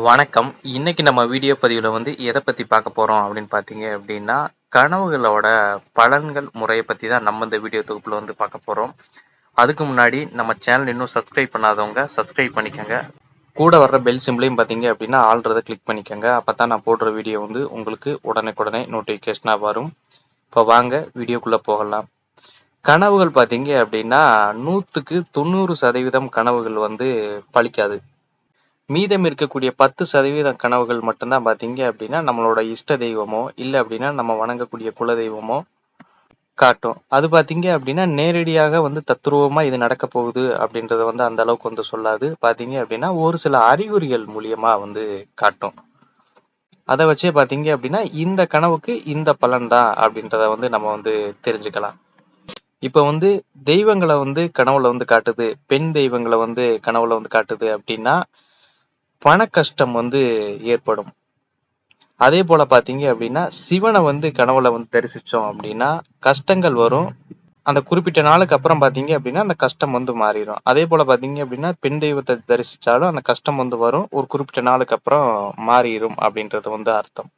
வணக்கம். இன்னைக்கு நம்ம வீடியோ பதிவுல எத பத்தி பார்க்க போறோம் அப்படின்னு பார்த்தீங்க அப்படின்னா, கனவுகளோட பலன்கள் முறைய பத்தி தான் நம்ம இந்த வீடியோ தொகுப்புல பார்க்க போறோம். அதுக்கு முன்னாடி நம்ம சேனல் இன்னும் சப்ஸ்கிரைப் பண்ணாதவங்க சப்ஸ்கிரைப் பண்ணிக்கங்க. கூட வர்ற பெல் சிம்பளையும் பார்த்தீங்க அப்படின்னா, ஆல்ன்றத கிளிக் பண்ணிக்கங்க. அப்பதான் நான் போடுற வீடியோ உங்களுக்கு உடனுக்குடனே நோட்டிஃபிகேஷனா வரும். இப்போ வாங்க வீடியோக்குள்ள போகலாம். கனவுகள் பார்த்தீங்க அப்படின்னா, 100க்கு 90% கனவுகள் பலிக்காது. மீதம் இருக்கக்கூடிய 10% கனவுகள் மட்டும்தான் பார்த்தீங்க அப்படின்னா, நம்மளோட இஷ்ட தெய்வமோ, இல்ல அப்படின்னா நம்ம வணங்கக்கூடிய குலதெய்வமோ காட்டும். அது பார்த்தீங்க அப்படின்னா, நேரடியாக தத்ரூவமா இது நடக்கப் போகுது அப்படின்றத அந்த அளவுக்கு சொல்லாது. பார்த்தீங்க அப்படின்னா, ஒரு சில அறிகுறிகள் மூலியமா காட்டும். அத வச்சே பார்த்தீங்க அப்படின்னா, இந்த கனவுக்கு இந்த பலன் தான் அப்படின்றத நம்ம தெரிஞ்சுக்கலாம். இப்ப தெய்வங்கள கனவுல காட்டுது, பெண் தெய்வங்கள கனவுல காட்டுது அப்படின்னா, பண கஷ்டம் ஏற்படும். அதே போல பார்த்தீங்க அப்படின்னா, சிவனை கனவுல தரிசிச்சோம் அப்படின்னா, கஷ்டங்கள் வரும். அந்த குறிப்பிட்ட நாளுக்கு அப்புறம் பார்த்தீங்க அப்படின்னா, அந்த கஷ்டம் மாறிரும். அதே போல பார்த்தீங்க அப்படின்னா, பெண் தெய்வத்தை தரிசிச்சாலும் அந்த கஷ்டம் வரும். ஒரு குறிப்பிட்ட நாளுக்கு அப்புறம் மாறிரும் அப்படின்றது அர்த்தம்.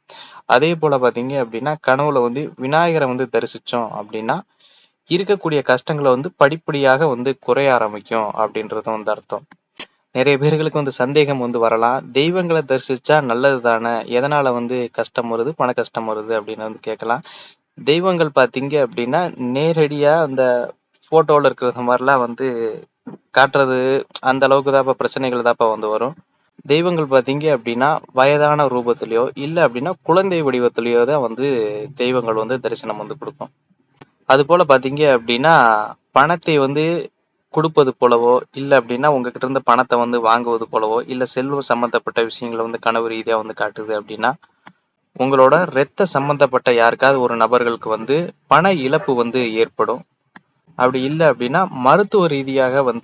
அதே போல பார்த்தீங்க அப்படின்னா, கனவுல விநாயகரை தரிசிச்சோம் அப்படின்னா, இருக்கக்கூடிய கஷ்டங்கள படிப்படியாக குறைய ஆரம்பிக்கும் அப்படின்றது அர்த்தம். நிறைய பேர்களுக்கு சந்தேகம் வரலாம். தெய்வங்கள தரிசிச்சா நல்லது தானே, எதனால கஷ்டம் வருது, பண கஷ்டம் வருது அப்படின்னு கேட்கலாம். தெய்வங்கள் பார்த்தீங்க அப்படின்னா, நேரடியா அந்த போட்டோல இருக்கிற மாதிரிலாம் காட்டுறது அந்த அளவுக்கு தான்ப்பா பிரச்சனைகள் தான்ப்பா வரும். தெய்வங்கள் பார்த்தீங்க அப்படின்னா, வயதான ரூபத்திலயோ, இல்ல அப்படின்னா குழந்தை வடிவத்திலயோ தான் தெய்வங்கள் தரிசனம் கொடுக்கும். அது போல பார்த்தீங்க அப்படின்னா, பணத்தை குடுப்பது போலவோ, இல்ல அப்படின்னா உங்ககிட்ட இருந்து பணத்தை வாங்குவது போலவோ, இல்ல செல்வம் சம்பந்தப்பட்ட விஷயங்கள கனவு ரீதியா காட்டுது அப்படின்னா, உங்களோட இரத்த சம்பந்தப்பட்ட யாருக்காவது ஒரு நபர்களுக்கு பண இழப்பு ஏற்படும். அப்படி இல்ல அப்படின்னா, மருத்துவ ரீதியாக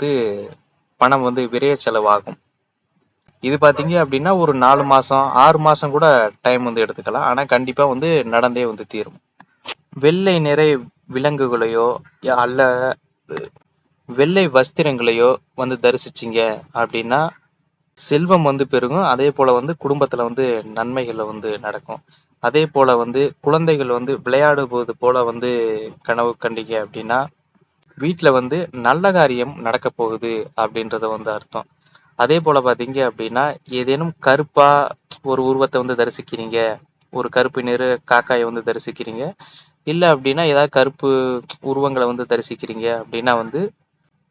பணம் விரய செலவாகும். இது பார்த்தீங்க அப்படின்னா, ஒரு 4 மாசம், 6 மாசம் கூட டைம் எடுத்துக்கலாம். ஆனா கண்டிப்பா நடந்தே தீரும். வெள்ளை நிறை விலங்குகளையோ, அல்ல வெள்ளை வஸ்திரங்களையோ தரிசிச்சீங்க அப்படின்னா, செல்வம் பெருகும். அதே போல குடும்பத்துல நன்மைகள் நடக்கும். அதே போல குழந்தைகள் விளையாடுவது போல கனவு கண்டீங்க அப்படின்னா, வீட்டுல நல்ல காரியம் நடக்க போகுது அப்படின்றத அர்த்தம். அதே போல பாத்தீங்க அப்படின்னா, ஏதேனும் கருப்பா ஒரு உருவத்தை தரிசிக்கிறீங்க, ஒரு கருப்பு நிற காக்காயை தரிசிக்கிறீங்க, இல்ல அப்படின்னா ஏதாவது கருப்பு உருவங்களை தரிசிக்கிறீங்க அப்படின்னா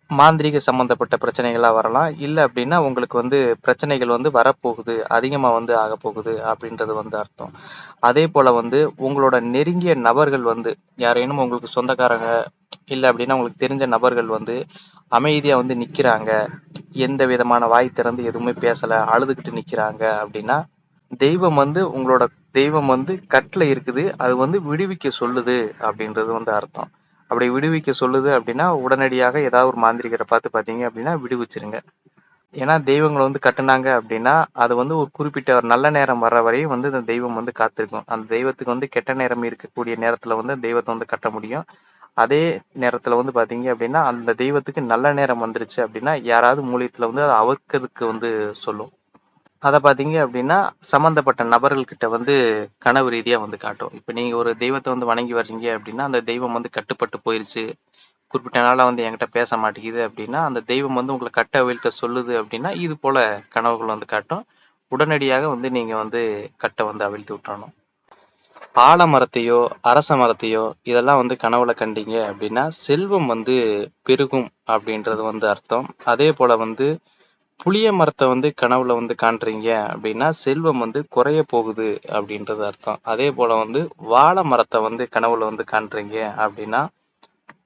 மாந்திரீக சம்பந்தப்பட்ட பிரச்சனைகளா வரலாம். இல்ல அப்படின்னா உங்களுக்கு பிரச்சனைகள் வரப்போகுது, அதிகமா ஆகப்போகுது அப்படின்றது அர்த்தம். அதே போல உங்களோட நெருங்கிய நபர்கள் யாரேனும் உங்களுக்கு சொந்தக்காரங்க, இல்ல அப்படின்னா உங்களுக்கு தெரிஞ்ச நபர்கள் அமைதியா நிக்கிறாங்க, எந்த விதமான வாய் திறந்து எதுவுமே பேசல, அழுதுகிட்டு நிக்கிறாங்க அப்படின்னா, தெய்வம் உங்களோட தெய்வம் கட்டுல இருக்குது, அது விடுவிக்க சொல்லுது அப்படின்றது அர்த்தம். அப்படி விடுவிக்க சொல்லுது அப்படின்னா, உடனடியாக ஏதாவது ஒரு மாந்திரிகரை பார்த்து பார்த்தீங்க அப்படின்னா விடுவிச்சிருங்க. ஏன்னா தெய்வங்கள் கட்டுனாங்க அப்படின்னா, அது ஒரு குறிப்பிட்ட ஒரு நல்ல நேரம் வர்ற வரையும் இந்த தெய்வம் காத்திருக்கும். அந்த தெய்வத்துக்கு கெட்ட நேரம் இருக்கக்கூடிய நேரத்துல தெய்வத்தை கட்ட முடியும். அதே நேரத்துல பார்த்தீங்க அப்படின்னா, அந்த தெய்வத்துக்கு நல்ல நேரம் வந்துருச்சு அப்படின்னா, யாராவது மூலியத்துல அதை அவிர்க்கிறதுக்கு சொல்லும். அதை பார்த்தீங்க அப்படின்னா, சம்மந்தப்பட்ட நபர்கள்கிட்ட கனவு ரீதியா காட்டும். இப்ப நீங்க ஒரு தெய்வத்தை வணங்கி வர்றீங்க அப்படின்னா, அந்த தெய்வம் கட்டுப்பட்டு போயிருச்சு, குறிப்பிட்ட நாளா என்கிட்ட பேச மாட்டேங்குது அப்படின்னா, அந்த தெய்வம் உங்களை கட்ட அவிழ்க்க சொல்லுது அப்படின்னா, இது போல கனவுகள் காட்டும். உடனடியாக நீங்க கட்ட அவிழ்த்து விட்டுறணும். ஆலமரத்தையோ, அரச மரத்தையோ இதெல்லாம் கனவுல கண்டீங்க அப்படின்னா, செல்வம் பெருகும் அப்படின்றது அர்த்தம். அதே போல புளிய மரத்தை கனவுல காண்றீங்க அப்படின்னா, செல்வம் குறைய போகுது அப்படின்றது அர்த்தம். அதே போல வாழை மரத்தை கனவுல காண்றீங்க அப்படின்னா,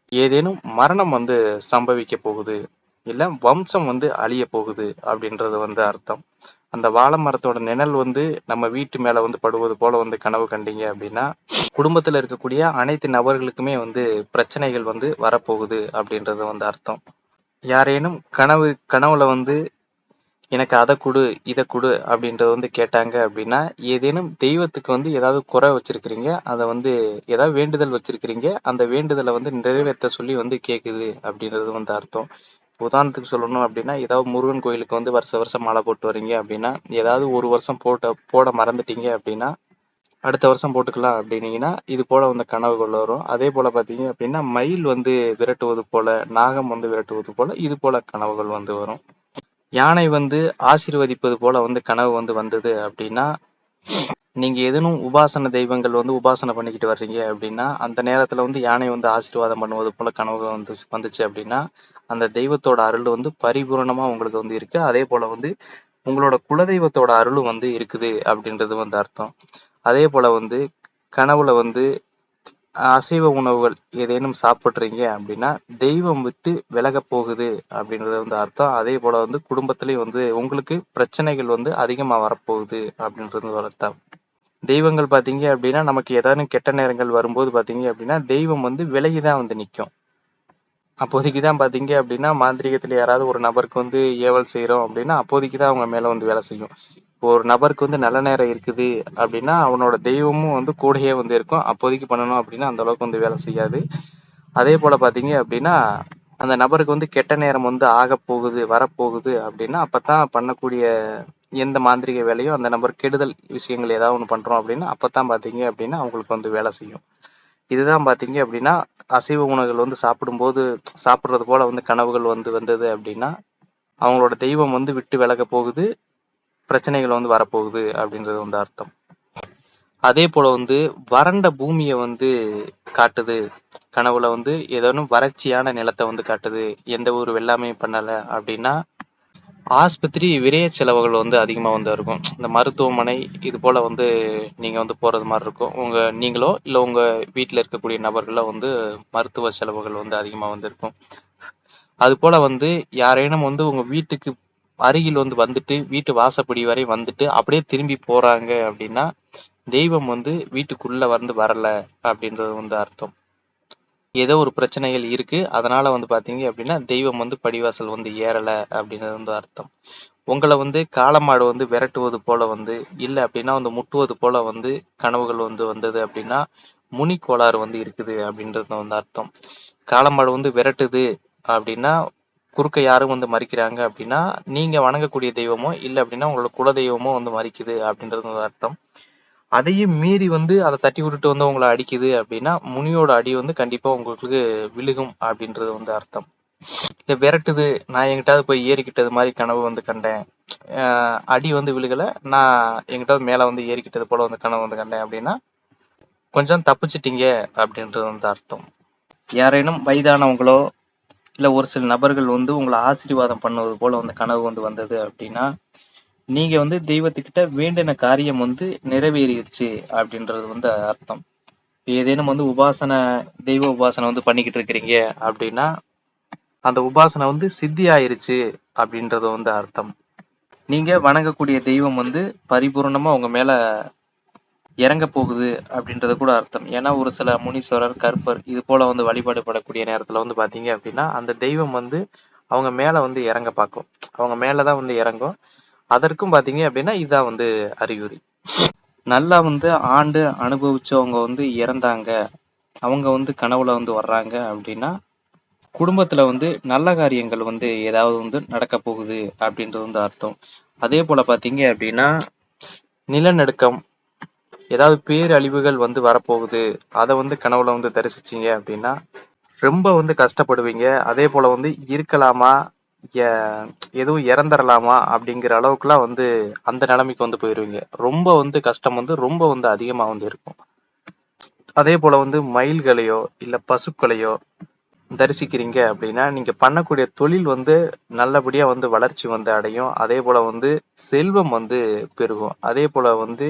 ஏதேனும் மரணம் சம்பவிக்க போகுது, இல்ல வம்சம் அழிய போகுது அப்படின்றது அர்த்தம். அந்த வாழை மரத்தோட நிழல் நம்ம வீட்டு மேல படுவது போல கனவு கண்டீங்க அப்படின்னா, குடும்பத்துல இருக்கக்கூடிய அனைத்து நபர்களுக்குமே பிரச்சனைகள் வரப்போகுது அப்படின்றது அர்த்தம். யாரேனும் கனவுல எனக்கு அதை கொடு, இதை கொடு அப்படின்றத கேட்டாங்க அப்படின்னா, ஏதேனும் தெய்வத்துக்கு ஏதாவது குறை வச்சிருக்கிறீங்க, அதை ஏதாவது வேண்டுதல் வச்சிருக்கிறீங்க, அந்த வேண்டுதலை நிறைவேற்ற சொல்லி கேக்குது அப்படின்றது அர்த்தம். உதாரணத்துக்கு சொல்லணும் அப்படின்னா, ஏதாவது முருகன் கோயிலுக்கு வந்து வருஷம் வருஷம் மாலை போட்டு வரீங்க அப்படின்னா, ஏதாவது ஒரு வருஷம் போட மறந்துட்டீங்க அப்படின்னா, அடுத்த வருஷம் போட்டுக்கலாம் அப்படின்னீங்கன்னா, இது போல வந்து கனவுகள் வரும். அதே போல பார்த்தீங்க அப்படின்னா, மயில் வந்து விரட்டுவது போல, நாகம் வந்து விரட்டுவது போல, இது போல கனவுகள் வந்து வரும். யானை வந்து ஆசீர்வதிப்பது போல வந்து கனவு வந்து வந்தது அப்படின்னா, நீங்க ஏதேனும் உபாசன தெய்வங்கள் வந்து உபாசனை பண்ணிக்கிட்டு வர்றீங்க அப்படின்னா, அந்த நேரத்துல வந்து யானை வந்து ஆசீர்வாதம் பண்ணுவது போல கனவுகள் வந்துச்சு அப்படின்னா, அந்த தெய்வத்தோட அருள் வந்து பரிபூரணமா உங்களுக்கு வந்து இருக்கு. அதே போல வந்து உங்களோட குலதெய்வத்தோட அருளும் வந்து இருக்குது அப்படின்றது வந்து அர்த்தம். அதே போல வந்து கனவுல வந்து அசைவ உணவுகள் ஏதேனும் சாப்பிட்றீங்க அப்படின்னா, தெய்வம் விட்டு விலகப் போகுது அப்படின்றது வந்து அர்த்தம். அதே போல வந்து குடும்பத்திலயும் வந்து உங்களுக்கு பிரச்சனைகள் வந்து அதிகமா வரப்போகுது அப்படின்றது ஒரு அர்த்தம். தெய்வங்கள் பார்த்தீங்க அப்படின்னா, நமக்கு ஏதானும் கெட்ட நேரங்கள் வரும்போது பார்த்தீங்க அப்படின்னா, தெய்வம் வந்து விலகி தான் வந்து நிக்கும். அப்போதைக்கு தான் பார்த்தீங்க அப்படின்னா, மாந்திரீகத்துல யாராவது ஒரு நபருக்கு வந்து ஏவல் செய்றோம் அப்படின்னா, அப்போதைக்கு தான் அவங்க மேல வந்து வேலை செய்யும். ஒரு நபருக்கு வந்து நல்ல நேரம் இருக்குது அப்படின்னா, அவனோட தெய்வமும் வந்து கூடயே வந்து இருக்கும். அப்போதைக்கு பண்ணணும் அப்படின்னா, அந்த அளவுக்கு வந்து வேலை செய்யாது. அதே போல பார்த்தீங்க அப்படின்னா, அந்த நபருக்கு வந்து கெட்ட நேரம் வந்து ஆகப்போகுது, வரப்போகுது அப்படின்னா, அப்பதான் பண்ணக்கூடிய எந்த மாந்திரீக வேலையும் அந்த நபர் கெடுதல் விஷயங்கள் ஏதாவது ஒண்ணு பண்றோம் அப்படின்னா, அப்பதான் பார்த்தீங்க அப்படின்னா, அவங்களுக்கு வந்து வேலை செய்யும். இதுதான் பார்த்தீங்க அப்படின்னா, அசைவ உணவுகள் வந்து சாப்பிடுறது போல வந்து கனவுகள் வந்து வந்தது அப்படின்னா, அவங்களோட தெய்வம் வந்து விட்டு விலகப் போகுது, பிரச்சனைகள் வந்து வரப்போகுது அப்படின்றது வந்து அர்த்தம். அதே போல வந்து வறண்ட பூமியை வந்து காட்டுது. கனவுல வந்து ஏதேனும் வறட்சியான நிலத்தை வந்து காட்டுது. எந்த ஒரு வெள்ளாமையும் பண்ணல அப்படின்னா, ஆஸ்பத்திரி விரைய செலவுகள் வந்து அதிகமா வந்து இருக்கும். இந்த மருத்துவமனை இது போல வந்து நீங்க வந்து போறது மாதிரி இருக்கும். நீங்களோ இல்ல உங்க வீட்டுல இருக்கக்கூடிய நபர்களோ வந்து மருத்துவ செலவுகள் வந்து அதிகமா வந்து இருக்கும். அது போல வந்து யாரேனும் வந்து உங்க வீட்டுக்கு அருகில் வந்து வந்துட்டு வீட்டு வாசப்படி வரை வந்துட்டு அப்படியே திரும்பி போறாங்க அப்படின்னா, தெய்வம் வந்து வீட்டுக்குள்ள வந்து வரல அப்படின்றது வந்து அர்த்தம். ஏதோ ஒரு பிரச்சனைகள் இருக்கு. அதனால வந்து பார்த்தீங்க அப்படின்னா, தெய்வம் வந்து படிவாசல் வந்து ஏறல அப்படின்றது வந்து அர்த்தம். உங்கள வந்து காளமாடு வந்து விரட்டுவது போல வந்து, இல்ல அப்படின்னா வந்து முட்டுவது போல வந்து கனவுகள் வந்து வந்தது அப்படின்னா, முனி கோளாறு வந்து இருக்குது அப்படின்றது வந்து அர்த்தம். காளமாடு வந்து விரட்டுது அப்படின்னா, குறுக்க யாரும் வந்து மறிக்கிறாங்க அப்படின்னா, நீங்க வணங்கக்கூடிய தெய்வமோ, இல்ல அப்படின்னா உங்களோட குலதெய்வமோ வந்து மறிக்குது அப்படின்றது வந்து அர்த்தம். அதையும் மீறி வந்து அதை தட்டி விட்டுட்டு வந்து உங்களை அடிக்குது அப்படின்னா, முனியோட அடி வந்து கண்டிப்பா உங்களுக்கு விழுகும் அப்படின்றது வந்து அர்த்தம். இல்ல விரட்டுது, நான் எங்கிட்டாவது போய் ஏறிக்கிட்டது மாதிரி கனவு வந்து கண்டேன். அடி வந்து விழுகல, நான் எங்கிட்டாவது மேல வந்து ஏறிக்கிட்டது போல வந்து கனவு வந்து கண்டேன் அப்படின்னா, கொஞ்சம் தப்பிச்சிட்டீங்க அப்படின்றது வந்து அர்த்தம். யாரேனும் வயதானவங்களோ இல்ல ஒரு சில நபர்கள் வந்து உங்களை ஆசீர்வாதம் பண்ணுவது போல வந்து கனவு வந்து வந்தது அப்படின்னா, நீங்க வந்து தெய்வத்துக்கிட்ட வேண்டின காரியம் வந்து நிறைவேறிடுச்சு அப்படின்றது வந்து அர்த்தம். ஏதேனும் வந்து தெய்வ உபாசனை வந்து பண்ணிக்கிட்டு இருக்கிறீங்க அப்படின்னா, அந்த உபாசனை வந்து சித்தி ஆயிருச்சு அப்படின்றது வந்து அர்த்தம். நீங்க வணங்கக்கூடிய தெய்வம் வந்து பரிபூர்ணமா உங்க மேல இறங்க போகுது அப்படின்றது கூட அர்த்தம். ஏன்னா ஒரு சில முனீஸ்வரர், கற்பர் இது போல வந்து வழிபாடுபடக்கூடிய நேரத்துல வந்து பாத்தீங்க அப்படின்னா, அந்த தெய்வம் வந்து அவங்க மேல வந்து இறங்க பார்க்கும். அவங்க மேலதான் வந்து இறங்கும். அதற்கும் பாத்தீங்க அப்படின்னா இதான் வந்து அறிகுறி. நல்லா வந்து ஆண்டு அனுபவிச்சவங்க வந்து இறந்தாங்க, அவங்க வந்து கனவுல வந்து வர்றாங்க அப்படின்னா, குடும்பத்துல வந்து நல்ல காரியங்கள் வந்து ஏதாவது வந்து நடக்க போகுது அப்படின்றது வந்து அர்த்தம். அதே போல பாத்தீங்க அப்படின்னா, நிலநடுக்கம், ஏதாவது பேரழிவுகள் வந்து வரப்போகுது, அதை வந்து கனவுல வந்து தரிசிச்சீங்க அப்படின்னா ரொம்ப வந்து கஷ்டப்படுவீங்க. அதே போல வந்து இருக்கலாமா, எதுவும் இறந்துடலாமா அப்படிங்கிற அளவுக்குலாம் வந்து அந்த நிலைமைக்கு வந்து போயிருவீங்க. ரொம்ப வந்து கஷ்டம் வந்து ரொம்ப வந்து அதிகமா வந்து இருக்கும். அதே போல வந்து மயில்களையோ இல்ல பசுக்களையோ தரிசிக்கிறீங்க அப்படின்னா, நீங்க பண்ணக்கூடிய தொழில் வந்து நல்லபடியா வந்து வளர்ச்சி வந்து அடையும். அதே போல வந்து செல்வம் வந்து பெருகும். அதே போல வந்து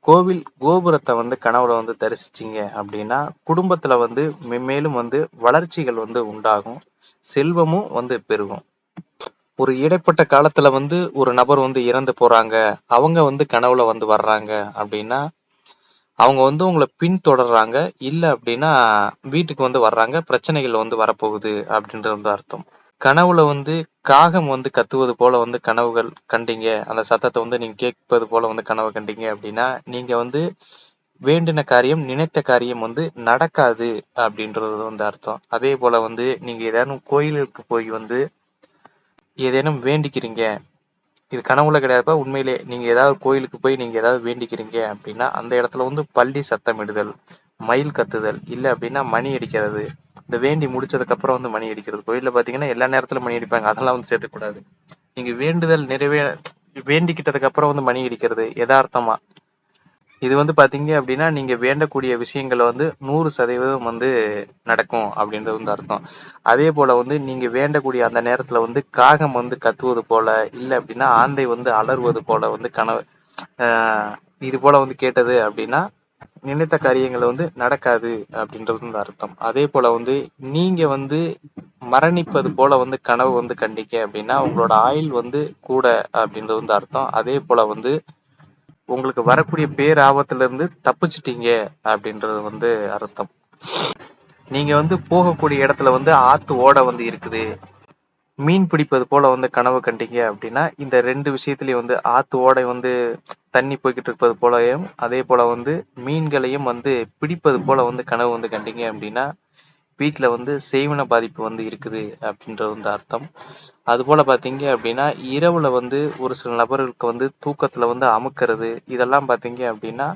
கோவில் கோபுரத்தை வந்து கனவுல வந்து தரிசிச்சீங்க அப்படின்னா, குடும்பத்துல வந்து மென்மேலும் வந்து வளர்ச்சிகள் வந்து உண்டாகும். செல்வமும் வந்து பெருகும். ஒரு இடைப்பட்ட காலத்துல வந்து ஒரு நபர் வந்து இறந்து போறாங்க, அவங்க வந்து கனவுல வந்து வர்றாங்க அப்படின்னா, அவங்க வந்து உங்களை பின்தொடர்றாங்க, இல்ல அப்படின்னா வீட்டுக்கு வந்து வர்றாங்க, பிரச்சனைகள் வந்து வரப்போகுது அப்படின்றது வந்து அர்த்தம். கனவுல வந்து காகம் வந்து கத்துவது போல வந்து கனவுகள் கண்டீங்க, அந்த சத்தத்தை வந்து நீங்க கேட்பது போல வந்து கனவு கண்டீங்க அப்படின்னா, நீங்க வந்து வேண்டின காரியம், நினைத்த காரியம் வந்து நடக்காது அப்படின்றது வந்து அர்த்தம். அதே போல வந்து நீங்க ஏதாவது கோயிலுக்கு போய் வந்து ஏதேனும் வேண்டிக்கிறீங்க, இது கனவுல கிடையாதுப்பா, உண்மையிலே நீங்க ஏதாவது கோயிலுக்கு போய் நீங்க ஏதாவது வேண்டிக்கிறீங்க அப்படின்னா அந்த இடத்துல வந்து பல்லி சத்தமிடுதல், மயில் கத்துதல், இல்ல அப்படின்னா மணி அடிக்கிறது. இந்த வேண்டி முடிச்சதுக்கு அப்புறம் வந்து மணி அடிக்கிறது. கோயில்ல பாத்தீங்கன்னா எல்லா நேரத்திலும் மணி அடிப்பாங்க, அதெல்லாம் வந்து சேர்த்துக்கூடாது. நீங்க வேண்டுதல் வேண்டிக்கிட்டதுக்கு அப்புறம் வந்து மணி அடிக்கிறது யதார்த்தமா, இது வந்து பாத்தீங்க அப்படின்னா நீங்க வேண்டக்கூடிய விஷயங்களை வந்து 100% வந்து நடக்கும் அப்படின்றது வந்து அர்த்தம். அதே போல வந்து நீங்க வேண்டக்கூடிய அந்த நேரத்துல வந்து காகம் வந்து கத்துவது போல, இல்ல அப்படின்னா ஆந்தை வந்து அலறுவது போல வந்து கனவு இது போல வந்து கேட்டது அப்படின்னா நினைத்த காரியங்கள் வந்து நடக்காது அப்படின்றது வந்து அர்த்தம். அதே போல வந்து நீங்க வந்து மரணிப்பது போல வந்து கனவு வந்து கண்டீங்க அப்படின்னா உங்களோட ஆயுள் வந்து கூட அப்படின்றது வந்து அர்த்தம். அதே போல வந்து உங்களுக்கு வரக்கூடிய பேராபத்துல இருந்து தப்பிச்சிட்டீங்க அப்படின்றது வந்து அர்த்தம். நீங்க வந்து போகக்கூடிய இடத்துல வந்து ஆத்து ஓடை வந்து இருக்குது, மீன் பிடிப்பது போல வந்து கனவு கண்டீங்க அப்படின்னா இந்த 2 விஷயத்திலயும் வந்து ஆத்து ஓடை வந்து தண்ணி போய்கிட்டு இருப்பது போலயும், அதே போல வந்து மீன்களையும் வந்து பிடிப்பது போல வந்து கனவு வந்து கண்டீங்க அப்படின்னா வீட்டுல வந்து செய்வன பாதிப்பு வந்து இருக்குது அப்படின்றது வந்து அர்த்தம். அது போல பாத்தீங்க அப்படின்னா இரவுல வந்து ஒரு சில நபர்களுக்கு வந்து தூக்கத்துல வந்து அமுக்கிறது, இதெல்லாம் பாத்தீங்க அப்படின்னா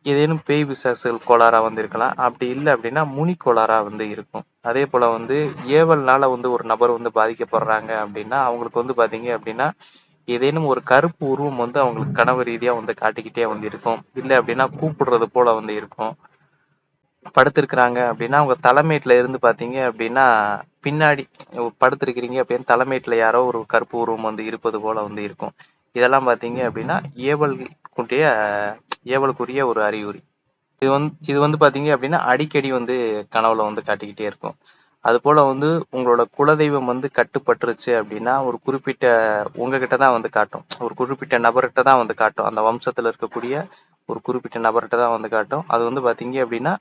ஏதேனும் பேய் பிசாசுகள் கோளாறா வந்து இருக்கலாம். அப்படி இல்லை அப்படின்னா முனி கோளாறா வந்து இருக்கும். அதே போல வந்து ஏவல்னால வந்து ஒரு நபர் வந்து பாதிக்கப்படுறாங்க அப்படின்னா அவங்களுக்கு வந்து பாத்தீங்க அப்படின்னா ஏதேனும் ஒரு கருப்பு உருவம் வந்து அவங்களுக்கு கனவு ரீதியா வந்து காட்டிக்கிட்டே வந்து இருக்கும். இல்லை அப்படின்னா கூப்பிடுறது போல வந்து இருக்கும். படுத்திருக்கிறாங்க அப்படின்னா அவங்க தலைமேட்ல இருந்து பாத்தீங்க அப்படின்னா பின்னாடி படுத்திருக்கிறீங்க அப்படின்னு தலைமேட்ல யாரோ ஒரு கருப்பு உருவம் வந்து இருப்பது போல வந்து இருக்கும். இதெல்லாம் பாத்தீங்க அப்படின்னா கூட்டிய ஏவலுக்குரிய ஒரு அறிகுறி. இது வந்து பாத்தீங்க அப்படின்னா அடிக்கடி வந்து கனவுல வந்து காட்டிக்கிட்டே இருக்கும். அது போல வந்து உங்களோட குலதெய்வம் வந்து கட்டுப்பட்டுருச்சு அப்படின்னா ஒரு குறிப்பிட்ட உங்ககிட்ட தான் வந்து காட்டும், ஒரு குறிப்பிட்ட நபர்கிட்ட தான் வந்து காட்டும், அந்த வம்சத்துல இருக்கக்கூடிய ஒரு குறிப்பிட்ட நபர்கிட்ட தான் வந்து காட்டும். அது வந்து பாத்தீங்க அப்படின்னா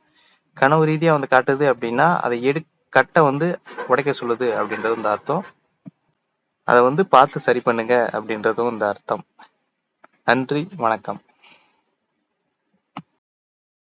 கனவு ரீதியா வந்து காட்டுது அப்படின்னா அதை கட்டை வந்து உடைக்க சொல்லுது அப்படின்றது இந்த அர்த்தம். அதை வந்து பார்த்து சரி பண்ணுங்க அப்படின்றதும் இந்த அர்த்தம். நன்றி, வணக்கம்.